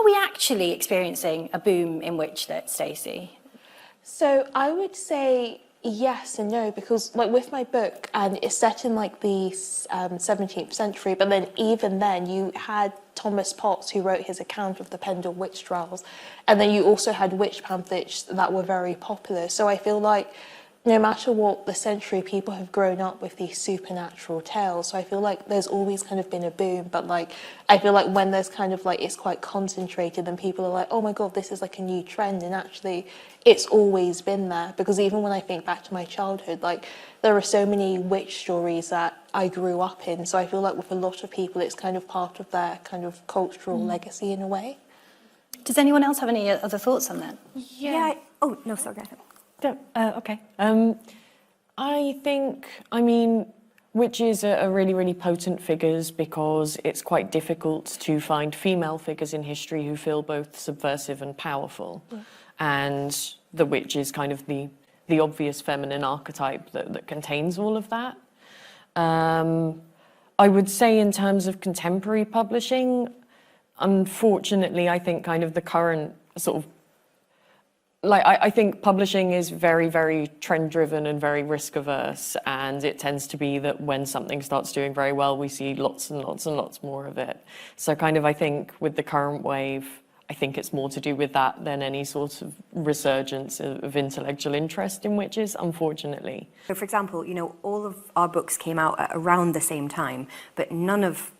are we actually experiencing a boom in WitchLit, Stacey? So I would say yes and no, because like with my book, and it's set in like the 17th century, but then even then you had Thomas Potts, who wrote his account of the Pendle witch trials, and then you also had witch pamphlets that were very popular. So I feel like no matter what the century, people have grown up with these supernatural tales. So I feel like there's always kind of been a boom, but like I feel like when there's kind of like it's quite concentrated, then people are like, oh my god, this is like a new trend, and actually it's always been there. Because even when I think back to my childhood, like there are so many witch stories that I grew up in. So I feel like with a lot of people, it's kind of part of their kind of cultural legacy in a way. Does anyone else have any other thoughts on that? Yeah. Oh no, sorry. Go ahead. Okay. I mean, witches are really, really potent figures because it's quite difficult to find female figures in history who feel both subversive and powerful. Yeah. And the witch is kind of the obvious feminine archetype that contains all of that. I would say in terms of contemporary publishing, unfortunately, I think kind of the current sort of I think publishing is very, very trend-driven and very risk-averse, and it tends to be that when something starts doing very well, we see lots and lots and lots more of it. So kind of I think with the current wave, I think it's more to do with that than any sort of resurgence of intellectual interest in witches, unfortunately. So for example, you know, all of our books came out at around the same time, but none of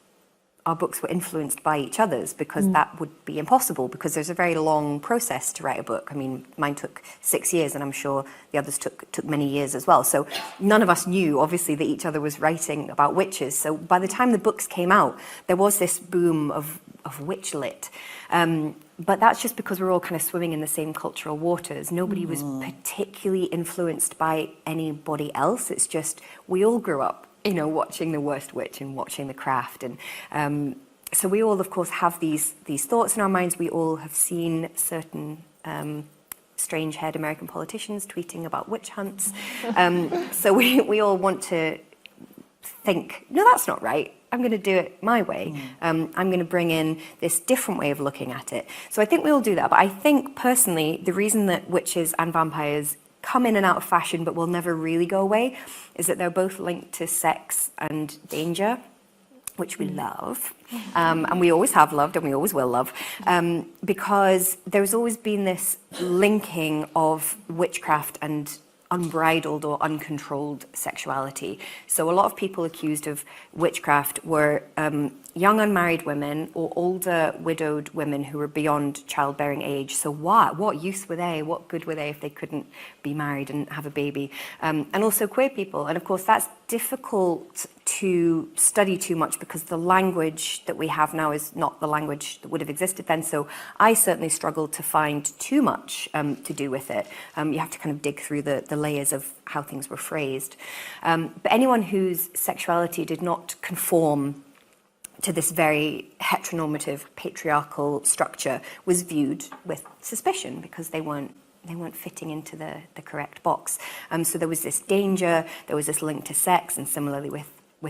our books were influenced by each other's, because that would be impossible, because there's a very long process to write a book. I mean, mine took 6 years, and I'm sure the others took many years as well. So none of us knew, obviously, that each other was writing about witches. So by the time the books came out, there was this boom of WitchLit. But that's just because we're all kind of swimming in the same cultural waters. Nobody was particularly influenced by anybody else. It's just we all grew up, you know, watching The Worst Witch and watching The Craft. And so we all, of course, have these thoughts in our minds. We all have seen certain strange-haired American politicians tweeting about witch hunts. So we all want to think, no, that's not right. I'm going to do it my way. I'm going to bring in this different way of looking at it. So I think we all do that. But I think, personally, the reason that witches and vampires come in and out of fashion but will never really go away is that they're both linked to sex and danger, which we love, and we always have loved and we always will love, because there's always been this linking of witchcraft and unbridled or uncontrolled sexuality. So a lot of people accused of witchcraft were young unmarried women or older widowed women who were beyond childbearing age. So what use were they? What good were they if they couldn't be married and have a baby? And also queer people. And of course that's difficult to study too much because the language that we have now is not the language that would have existed then. So I certainly struggled to find too much to do with it. You have to kind of dig through the layers of how things were phrased. But anyone whose sexuality did not conform to this very heteronormative patriarchal structure was viewed with suspicion because they weren't fitting into the correct box. So there was this danger, there was this link to sex, and similarly with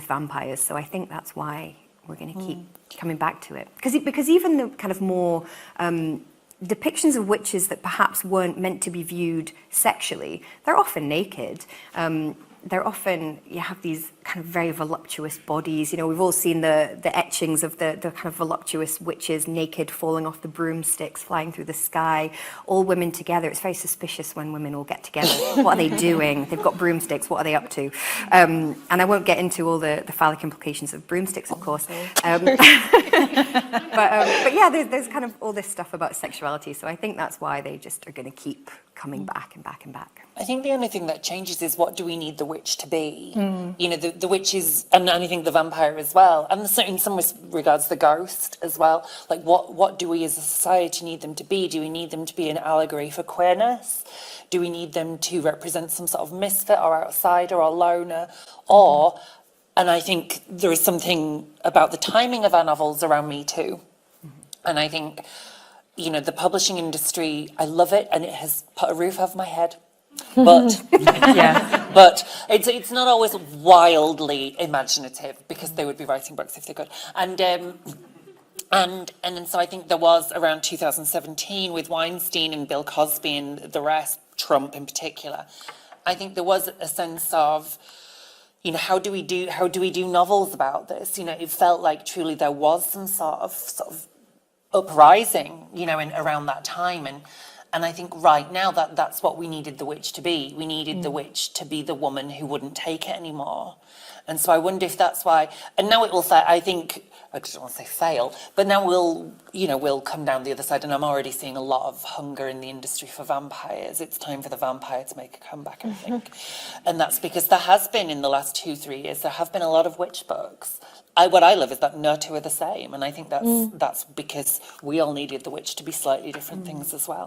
vampires. So I think that's why we're going to keep coming back to it. Because even the kind of more depictions of witches that perhaps weren't meant to be viewed sexually, they're often naked. They're often, you have these kind of very voluptuous bodies. You know, we've all seen the etchings of the kind of voluptuous witches naked falling off the broomsticks, flying through the sky, all women together. It's very suspicious when women all get together. What are they doing? They've got broomsticks. What are they up to? And I won't get into all the phallic implications of broomsticks, of course. But yeah, there's kind of all this stuff about sexuality. So I think that's why they just are going to keep coming back and back and back. I think the only thing that changes is what do we need the witch to be? You know, the witch is, and I think the vampire as well, and in some regards the ghost as well. Like what do we as a society need them to be? Do we need them to be an allegory for queerness? Do we need them to represent some sort of misfit or outsider or loner? Or, and I think there is something about the timing of our novels around Me Too. And I think, you know, the publishing industry, I love it, and it has put a roof over my head. But but it's not always wildly imaginative because they would be writing books if they could. And And then so I think there was around 2017 with Weinstein and Bill Cosby and the rest, Trump in particular, I think there was a sense of, you know, how do we do novels about this? You know, it felt like truly there was some sort of uprising, you know, around that time. And I think right now that's what we needed the witch to be. We needed the witch to be the woman who wouldn't take it anymore. And so I wonder if that's why, and now it will, I think, I don't want to say fail, but now we'll come down the other side, and I'm already seeing a lot of hunger in the industry for vampires. It's time for the vampire to make a comeback, I think. And that's because there has been, in the last 2-3 years, there have been a lot of witch books. What I love is that no two are the same, and I think that's because we all needed the witch to be slightly different things as well.